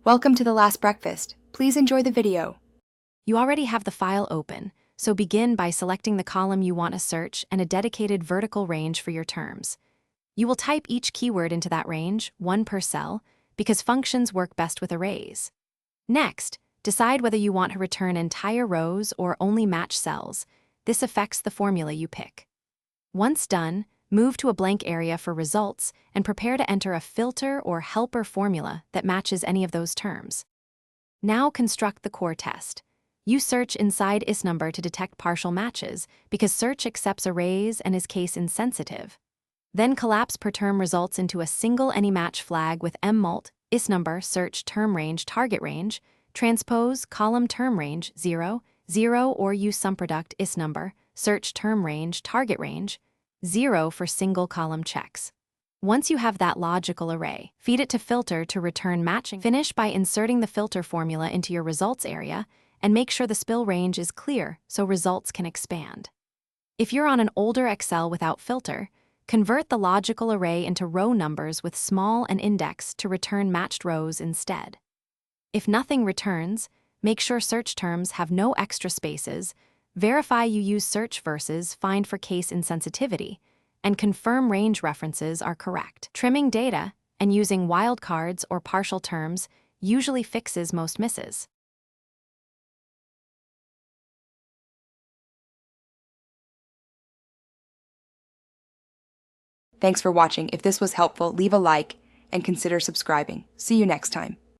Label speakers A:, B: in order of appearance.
A: Welcome to the last breakfast. Please enjoy the video.
B: You already have the file open, so begin by selecting the column you want to search and a dedicated vertical range for your terms. You will type each keyword into that range, one per cell, because functions work best with arrays. Next, decide whether you want to return entire rows or only match cells. This affects the formula you pick. Once done, move to a blank area for results and prepare to enter a filter or helper formula that matches any of those terms. Now construct the core test. You search inside isNumber to detect partial matches because search accepts arrays and is case insensitive. Then collapse per term results into a single AnyMatch flag with mmult, isNumber, search term range, target range, transpose column term range 0, 0 or use SumProduct isNumber, search term range, target range, 0 for single column checks. Once you have that logical array, feed it to filter to return matching. Finish by inserting the filter formula into your results area and make sure the spill range is clear so results can expand. If you're on an older Excel without filter, convert the logical array into row numbers with small and index to return matched rows instead. If nothing returns, make sure search terms have no extra spaces, verify you use search versus find for case insensitivity, and confirm range references are correct. Trimming data and using wildcards or partial terms usually fixes most misses.
A: Thanks for watching. If this was helpful, leave a like and consider subscribing. See you next time.